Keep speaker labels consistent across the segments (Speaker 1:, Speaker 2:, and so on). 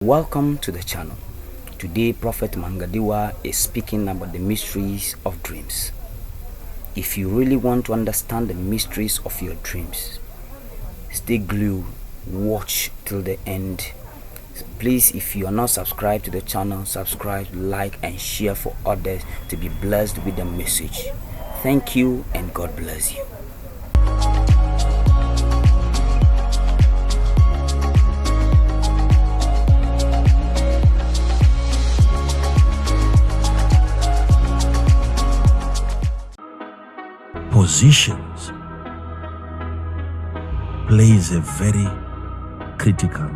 Speaker 1: Welcome to the channel. Today Prophet Makandiwa is speaking about the mysteries of dreams. If you really want to understand the mysteries of your dreams, stay glued, watch till the end. Please, if you are not subscribed to the channel, subscribe, like and share for others to be blessed with the message. Thank you and God bless you.
Speaker 2: Positions plays a very critical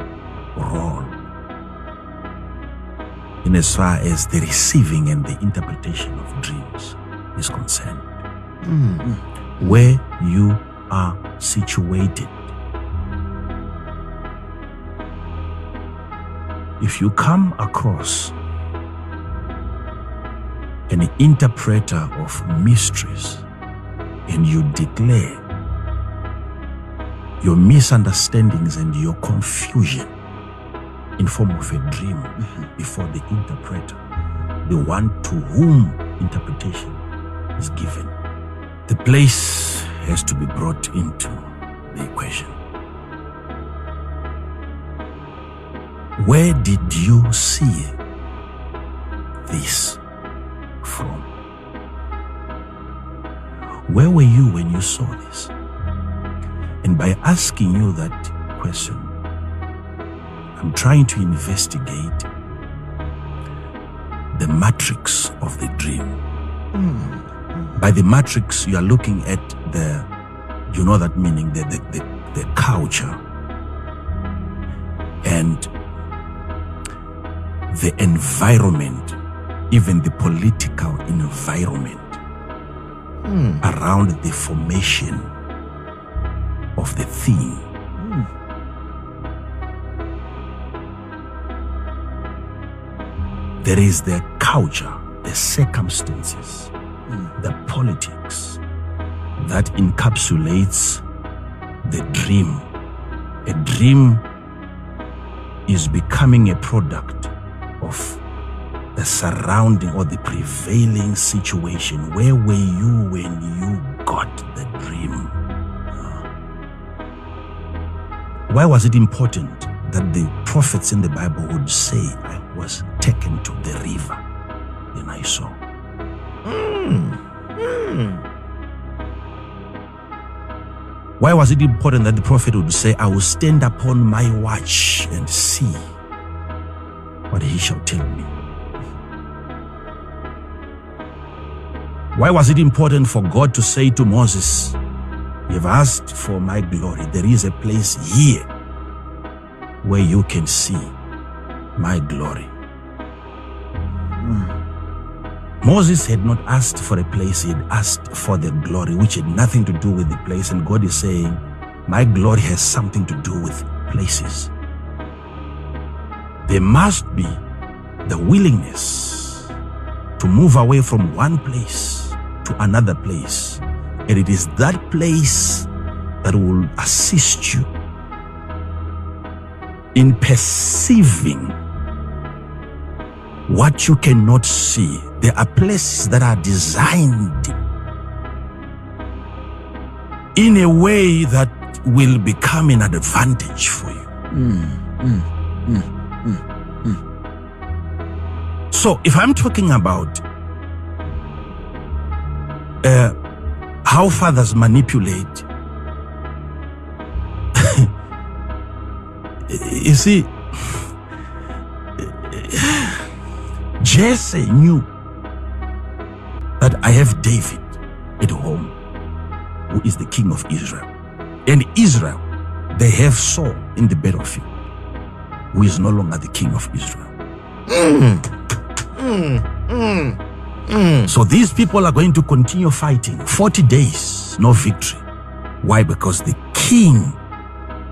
Speaker 2: role in as far as the receiving and the interpretation of dreams is concerned. Where you are situated. If you come across an interpreter of mysteries and you declare your misunderstandings and your confusion in form of a dream before the interpreter, the one to whom interpretation is given, the place has to be brought into the equation. Where did you see this from? Where were you when you saw this? And by asking you that question, I'm trying to investigate the matrix of the dream. By the matrix, you are looking at the, you know that meaning, the culture and the environment, even the political environment around the formation of the theme. There is the culture, the circumstances, the politics that encapsulates the dream. A dream is becoming a product of the surrounding or the prevailing situation. Where were you when you got the dream? Why was it important that the prophets in the Bible would say, I was taken to the river, then I saw? Why was it important that the prophet would say, I will stand upon my watch and see what he shall tell me? Why was it important for God to say to Moses, you have asked for my glory. There is a place here where you can see my glory. Moses had not asked for a place, he had asked for the glory, which had nothing to do with the place. And God is saying, my glory has something to do with places. There must be the willingness to move away from one place to another place. And it is that place that will assist you in perceiving what you cannot see. There are places that are designed in a way that will become an advantage for you. So if I'm talking about how fathers manipulate, you see, Jesse knew that I have David at home, who is the king of Israel. And Israel, they have Saul in the battlefield, who is no longer the king of Israel. So these people are going to continue fighting 40 days, no victory. Why? Because the king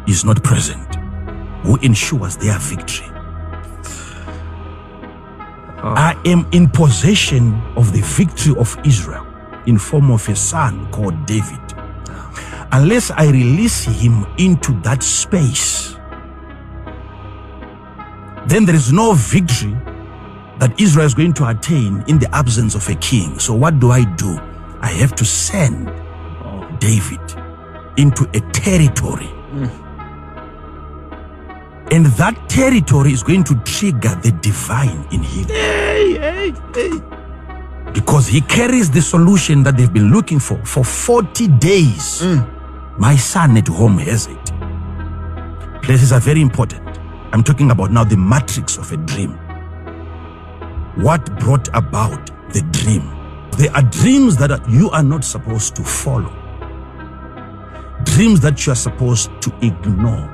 Speaker 2: is not present, who ensures their victory. I am in possession of the victory of Israel in form of a son called David. Unless I release him into that space, then there is no victory that Israel is going to attain in the absence of a king. So what do? I have to send David into a territory. And that territory is going to trigger the divine in him. Because he carries the solution that they've been looking for 40 days. My son at home has it. Places are very important. I'm talking about now the matrix of a dream. What brought about the dream? There are dreams that you are not supposed to follow. Dreams that you are supposed to ignore.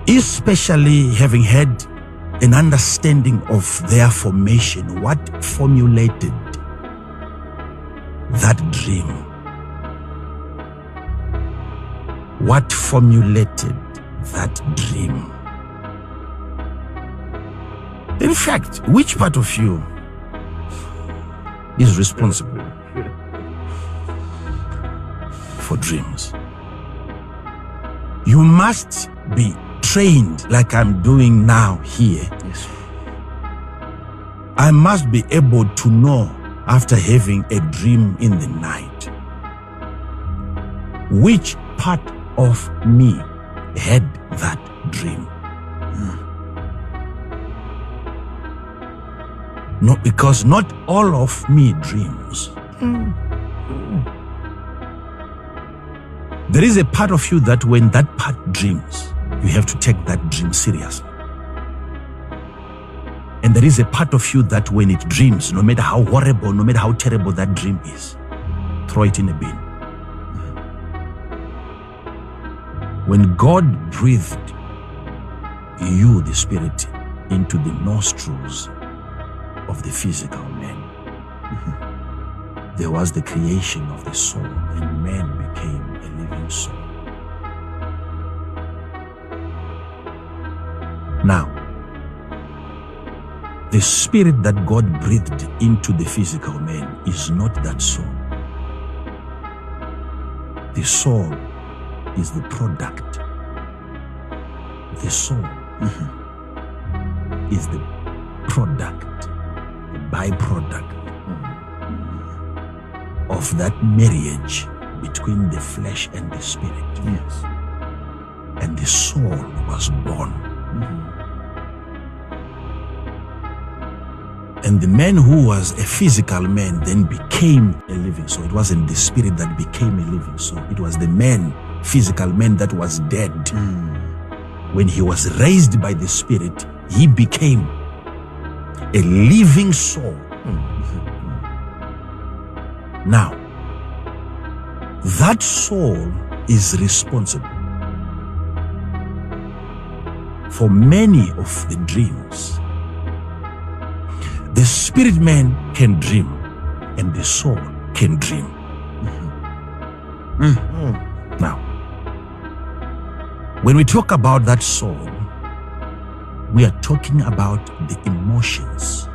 Speaker 2: Especially having had an understanding of their formation. What formulated that dream? What formulated that dream? In fact, which part of you is responsible for dreams? You must be trained like I'm doing now here.
Speaker 1: Yes.
Speaker 2: I must be able to know after having a dream in the night which part of me had that dream. No, because not all of me dreams. There is a part of you that when that part dreams, you have to take that dream seriously. And there is a part of you that when it dreams, no matter how horrible, no matter how terrible that dream is, throw it in a bin. When God breathed you, the Spirit, into the nostrils of the physical man, there was the creation of the soul, and man became a living soul. Now, the spirit that God breathed into the physical man is not that soul. The soul is the product. The soul is the product, the byproduct of that marriage between the flesh and the spirit.
Speaker 1: Yes.
Speaker 2: And the soul was born. And the man who was a physical man then became a living soul. It wasn't the spirit that became a living soul. It was the man, physical man, that was dead. When he was raised by the spirit, he became a living soul. Now, that soul is responsible for many of the dreams. The spirit man can dream and the soul can dream. Now, when we talk about that soul, we are talking about the emotions.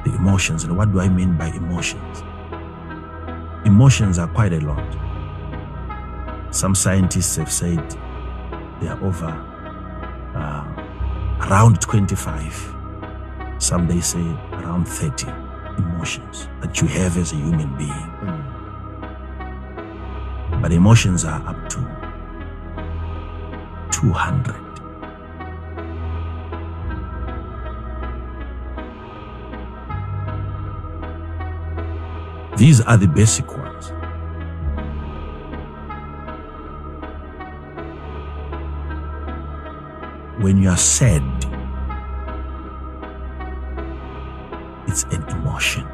Speaker 2: The emotions. And what do I mean by emotions? Emotions are quite a lot. Some scientists have said they are over around 25. Some they say around 30 emotions that you have as a human being. But emotions are up to 200. These are the basic ones. When you are sad, it's an emotion.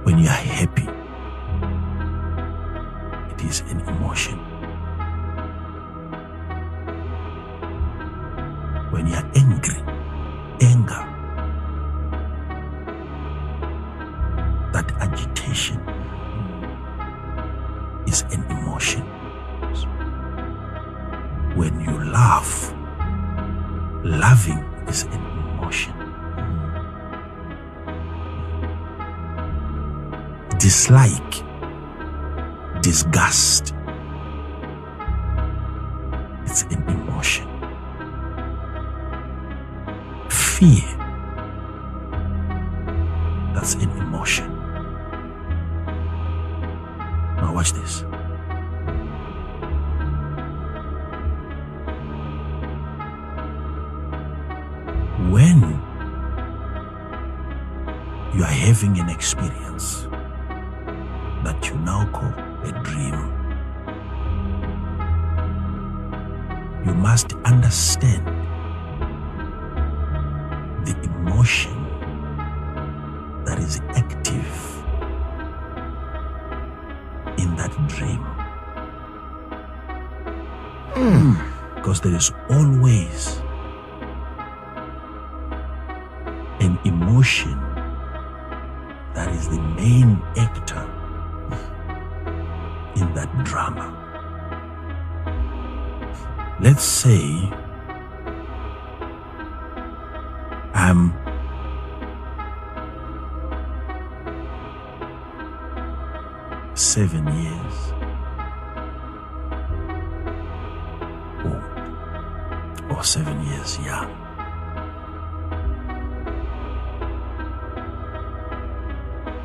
Speaker 2: When you are happy, it is an emotion. When you are angry, anger, that agitation is an emotion. When you laugh, loving is an emotion. Dislike, disgust It's an emotion. Fear, that's an emotion. Now watch this. When you are having an experience that you now call a dream, you must understand the emotion that is active in that dream. Because there is always an emotion that is the main actor in that drama. Let's say I'm 7 years old or 7 years young.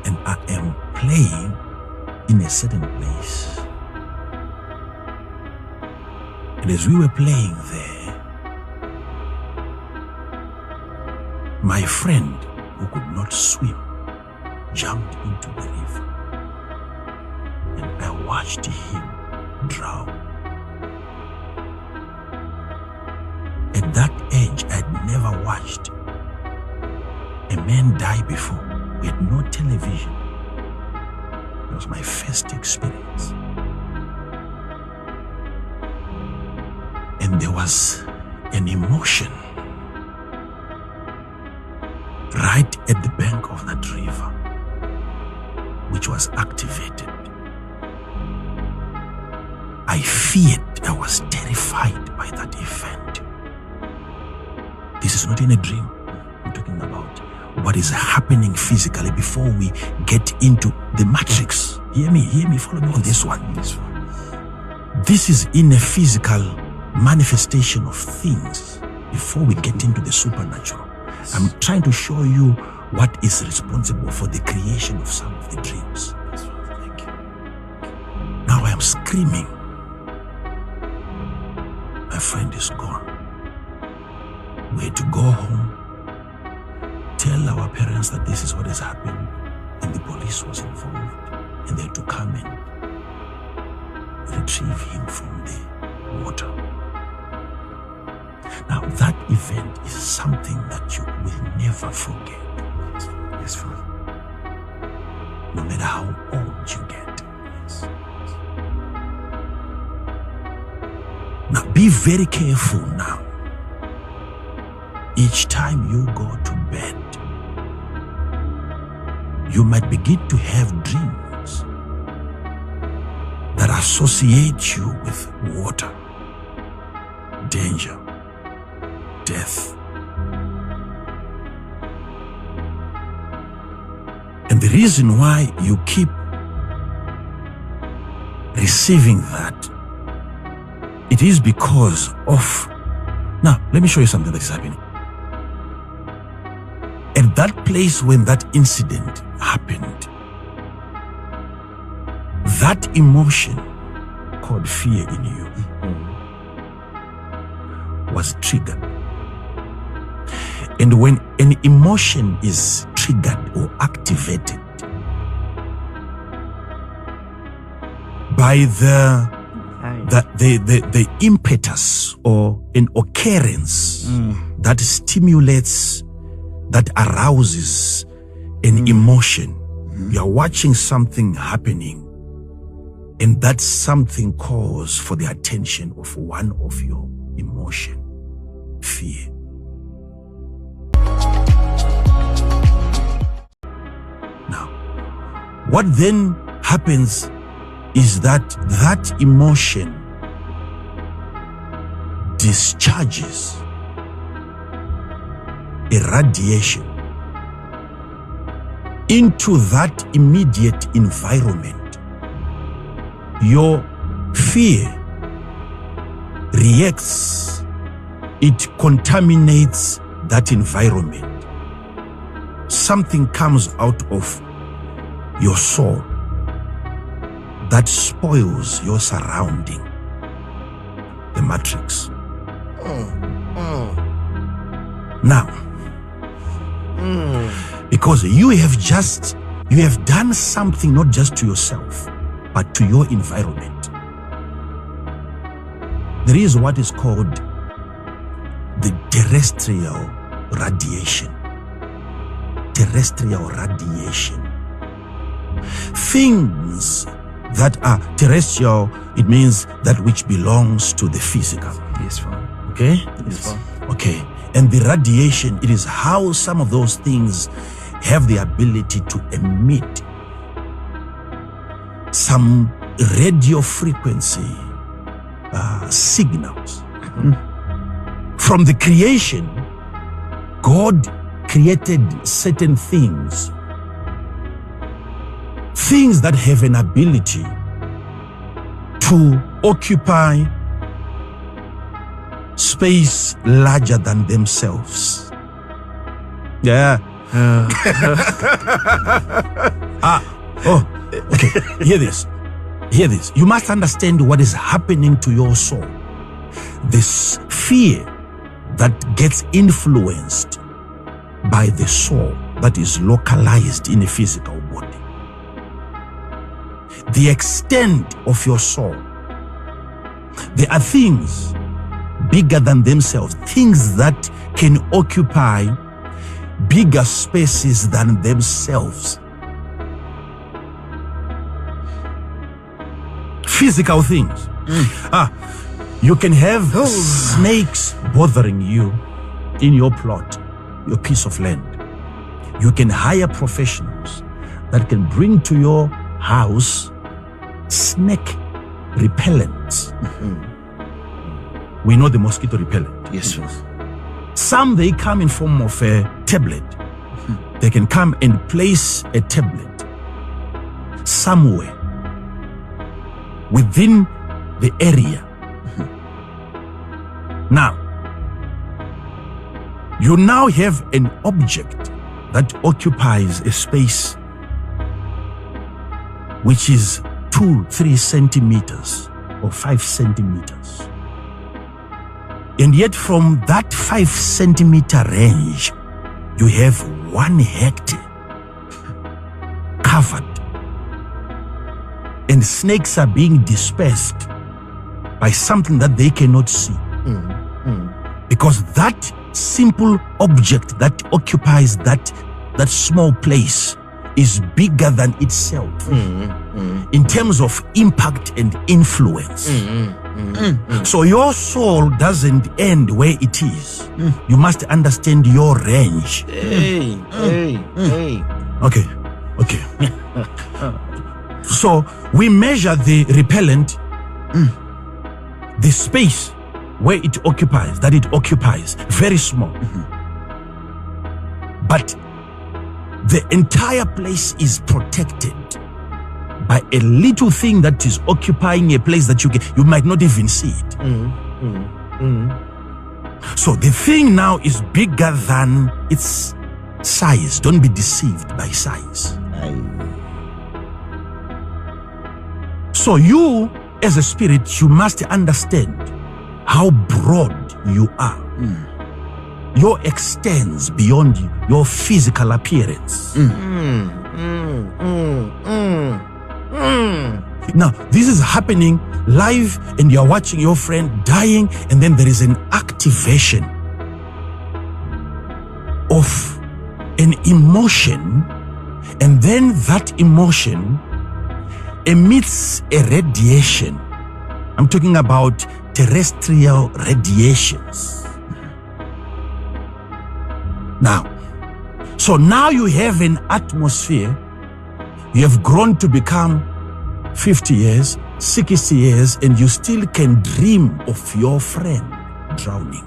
Speaker 2: And I am playing in a certain place. And as we were playing there, my friend who could not swim jumped into the river, and I watched him drown. At that age, I'd never watched a man die before. We had no television. It was my first experience. And there was an emotion right at the bank of that river, which was activated. I feared, I was terrified by that event. This is not in a dream. I'm talking about what is happening physically before we get into the matrix. Hear me, follow me on this one. This is in a physical manifestation of things before we get into the supernatural. I'm trying to show you what is responsible for the creation of some of the dreams. Thank you. Now I am screaming. My friend is gone. We had to go home, tell our parents that this is what has happened, and the police was involved, and they had to come and retrieve him from the water. Now that event is something that you will never forget. Yes, Father. No matter how old you get. Yes. Now be very careful now. Each time you go to bed, you might begin to have dreams that associate you with water, danger, death. And the reason why you keep receiving that, it is because of... Now, let me show you something that is happening. At that place when that incident happened, that emotion called fear in you was triggered. And when an emotion is triggered or activated by the impetus or an occurrence that stimulates, that arouses an emotion. You are watching something happening, and that something calls for the attention of one of your emotion, fear. Now, what then happens is that that emotion discharges a radiation into that immediate environment. Your fear reacts, it contaminates that environment. Something comes out of your soul that spoils your surrounding, the matrix. Now, because you have done something not just to yourself, but to your environment. There is what is called the terrestrial radiation. Terrestrial radiation. Things that are terrestrial, it means that which belongs to the physical.
Speaker 3: Yes, Father.
Speaker 2: Okay?
Speaker 3: Yes, Father.
Speaker 2: Okay. And the radiation, it is how some of those things have the ability to emit some radio frequency signals. From the creation, God created certain things that have an ability to occupy space larger than themselves. Yeah. Okay. Hear this. You must understand what is happening to your soul. This fear that gets influenced by the soul that is localized in a physical body. The extent of your soul. There are things bigger than themselves, things that can occupy bigger spaces than themselves. Physical things. You can have snakes bothering you in your plot, your piece of land. You can hire professionals that can bring to your house snake repellents. We know the mosquito repellent.
Speaker 3: Yes, sir.
Speaker 2: Some, they come in form of a tablet. They can come and place a tablet somewhere within the area. Now, you now have an object that occupies a space which is 2-3 centimeters or 5 centimeters. And yet from that 5 centimeter range, you have 1 hectare covered. And snakes are being dispersed by something that they cannot see. Because that simple object that occupies that small place is bigger than itself in terms of impact and influence. So your soul doesn't end where it is. You must understand your range. Okay. So we measure the repellent, the space where it occupies, very small. But the entire place is protected by a little thing that is occupying a place that you might not even see it. So the thing now is bigger than its size. Don't be deceived by size. So you, as a spirit, you must understand how broad you are. Your extends beyond your physical appearance. Now, this is happening live and you're watching your friend dying, and then there is an activation of an emotion, and then that emotion emits a radiation. I'm talking about terrestrial radiations. So now you have an atmosphere. You have grown to become 50 years, 60 years, and you still can dream of your friend drowning.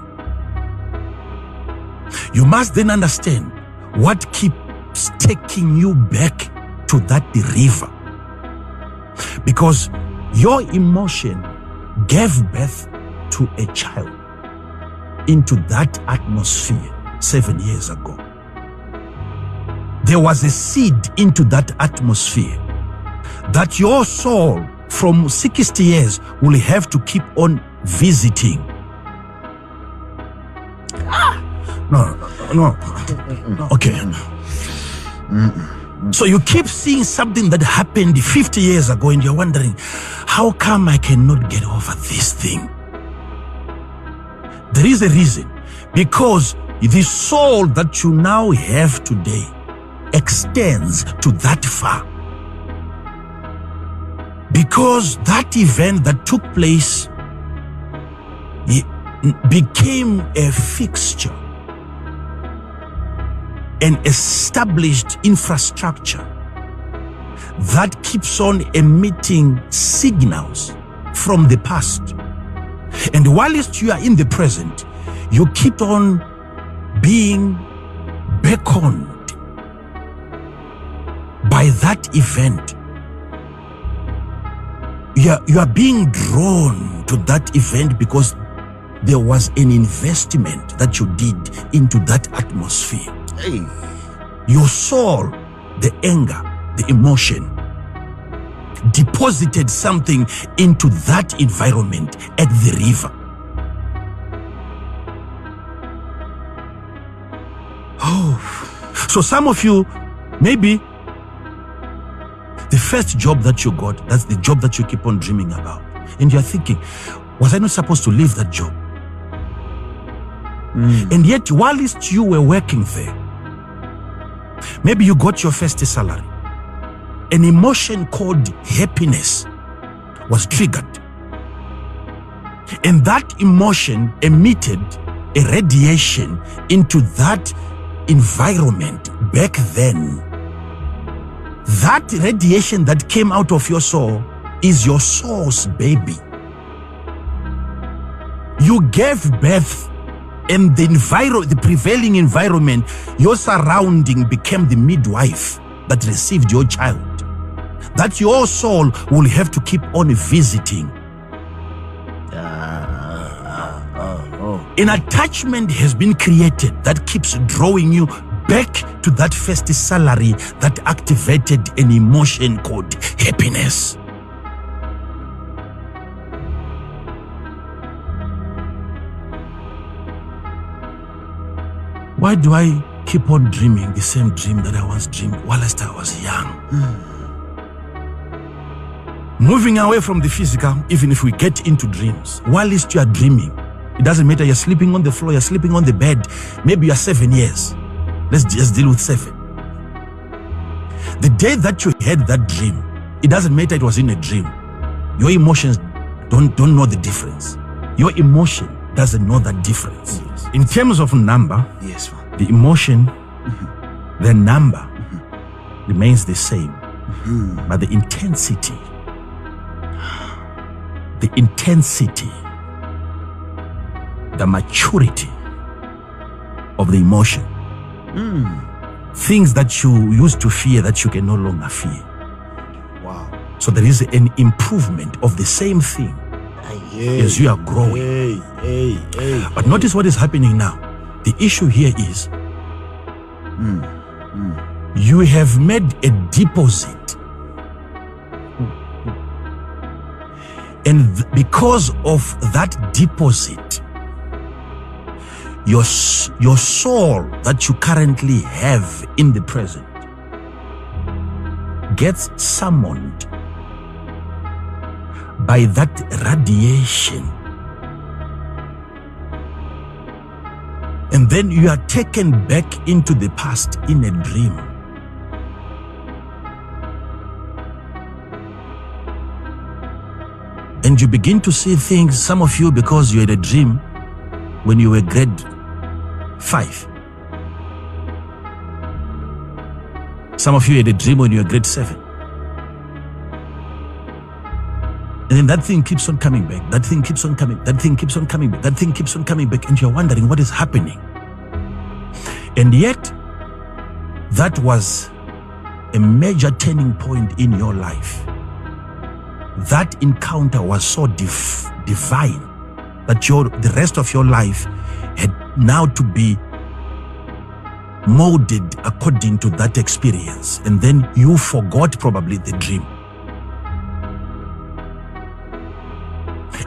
Speaker 2: You must then understand what keeps taking you back to that river. Because your emotion gave birth into a child, into that atmosphere 7 years ago. There was a seed into that atmosphere that your soul from 60 years will have to keep on visiting. No. Okay. So you keep seeing something that happened 50 years ago and you're wondering, how come I cannot get over this thing? There is a reason. Because the soul that you now have today extends to that far. Because that event that took place, it became a fixture, an established infrastructure that keeps on emitting signals from the past. And whilst you are in the present, you keep on being beckoned by that event. You are being drawn to that event because there was an investment that you did into that atmosphere.
Speaker 3: Hey.
Speaker 2: Your soul, the anger, the emotion, deposited something into that environment at the river. Oh, so some of you, maybe the first job that you got, that's the job that you keep on dreaming about. And you're thinking, was I not supposed to leave that job? And yet, whilst you were working there, maybe you got your first salary. An emotion called happiness was triggered. And that emotion emitted a radiation into that environment back then. That radiation that came out of your soul is your soul's baby. You gave birth, and the prevailing environment, your surrounding became the midwife that received your child. That your soul will have to keep on visiting. An attachment has been created that keeps drawing you back to that first salary that activated an emotion called happiness. Why do I keep on dreaming the same dream that I once dreamed whilst I was young? Moving away from the physical, even if we get into dreams, whilst you are dreaming, it doesn't matter, you're sleeping on the floor, you're sleeping on the bed, maybe you're 7 years. Let's just deal with 7. The day that you had that dream, it doesn't matter it was in a dream. Your emotions don't know the difference. Your emotion doesn't know that difference.
Speaker 3: Yes.
Speaker 2: In terms of number,
Speaker 3: Yes, man.
Speaker 2: the emotion, the number remains the same. But the intensity, the maturity of the emotion, things that you used to fear that you can no longer fear.
Speaker 3: Wow.
Speaker 2: So there is an improvement of the same thing as you are growing. But notice what is happening now. The issue here is you have made a deposit. And because of that deposit, your soul that you currently have in the present gets summoned by that radiation. And then you are taken back into the past in a dream. And you begin to see things, some of you, because you had a dream when you were grade 5. Some of you had a dream when you were grade 7. And then that thing keeps on coming back. That thing keeps on coming. That thing keeps on coming back. That thing keeps on coming back. And you're wondering what is happening. And yet, that was a major turning point in your life. That encounter was so divine that the rest of your life had now to be molded according to that experience, and then you forgot probably the dream.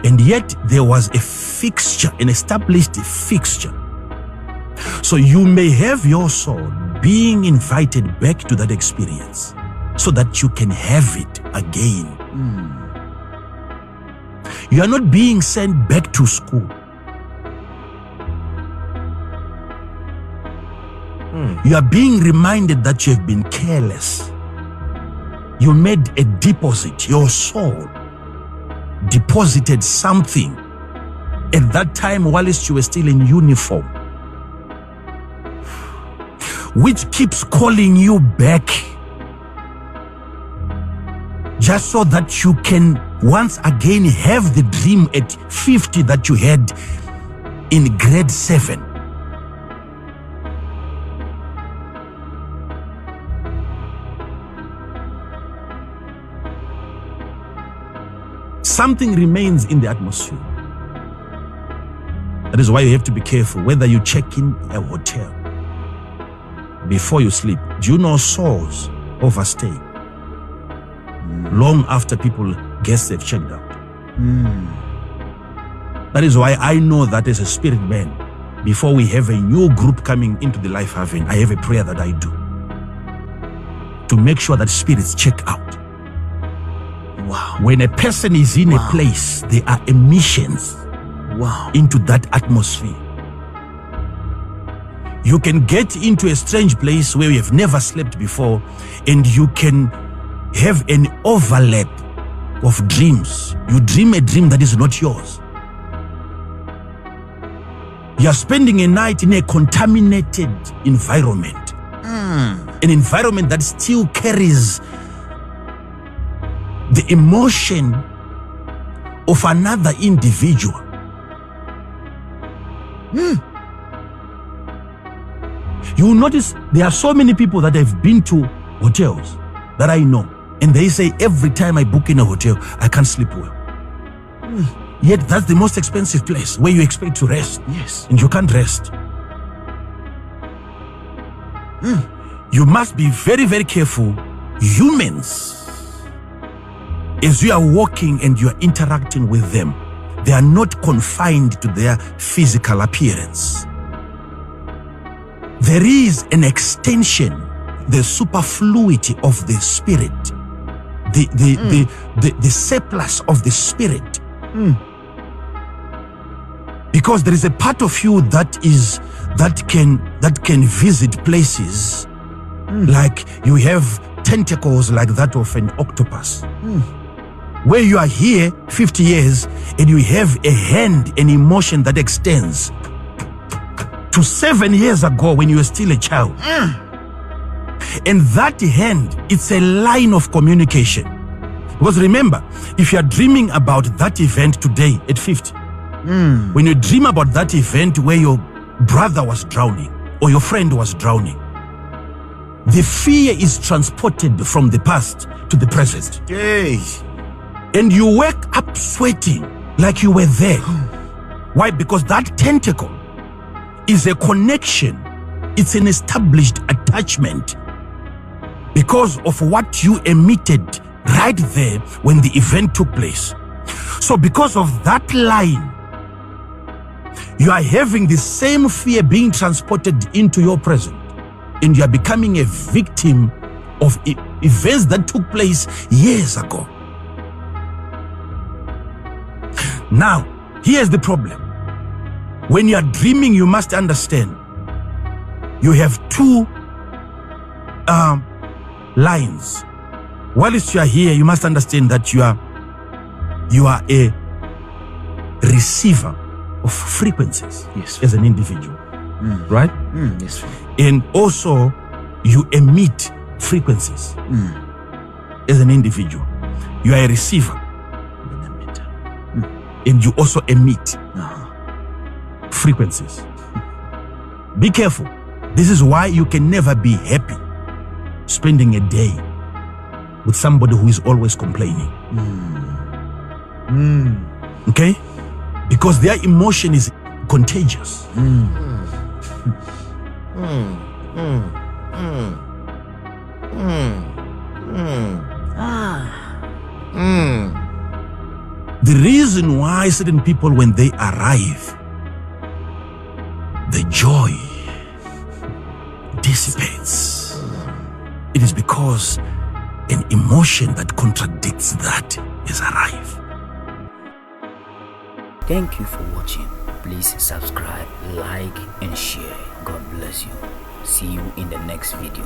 Speaker 2: And yet there was a fixture, an established fixture. So you may have your soul being invited back to that experience so that you can have it again. You are not being sent back to school. You are being reminded that you have been careless. You made a deposit. Your soul deposited something at that time whilst you were still in uniform, which keeps calling you back just so that you can once again have the dream at 50 that you had in grade 7. Something remains in the atmosphere. That is why you have to be careful whether you check in a hotel before you sleep. Do you know souls overstay long after people guess they've checked out? That is why I know that as a spirit man, before we have a new group coming into the Life Haven, I have a prayer that I do to make sure that spirits check out. Wow. When a person is in a place, there are emissions into that atmosphere. You can get into a strange place where you have never slept before, and you can have an overlap of dreams. You dream a dream that is not yours. You are spending a night in a contaminated environment, an environment that still carries the emotion of another individual. You will notice there are so many people that have been to hotels that I know, and they say every time I book in a hotel, I can't sleep well. Yet that's the most expensive place where you expect to rest. Yes. And you can't rest. You must be very, very careful. Humans, as you are walking and you are interacting with them, they are not confined to their physical appearance. There is an extension, the superfluity of the spirit, the surplus of the spirit. Because there is a part of you that can visit places like you have tentacles like that of an octopus. Where you are here 50 years and you have a hand, an emotion that extends to 7 years ago when you were still a child. And that hand, it's a line of communication. Because remember, if you are dreaming about that event today at 50, when you dream about that event where your brother was drowning or your friend was drowning, the fear is transported from the past to the present. And you wake up sweating like you were there. Why? Because that tentacle is a connection. It's an established attachment because of what you emitted right there when the event took place. So because of that line, you are having the same fear being transported into your present, and you are becoming a victim of events that took place years ago. Now, here's the problem. When you are dreaming, you must understand you have two lines. Whilst you are here, you must understand that you are a receiver of frequencies, yes, as an individual, right? Yes. And also you emit frequencies as an individual. You are a receiver, and you also emit frequencies. Be careful. This is why you can never be happy spending a day with somebody who is always complaining. Okay? because their emotion is contagious. The reason why certain people, when they arrive, the joy dissipates, it is because an emotion that contradicts that has arrived.
Speaker 1: Thank you for watching. Please subscribe, like and share. God bless you. See you in the next video.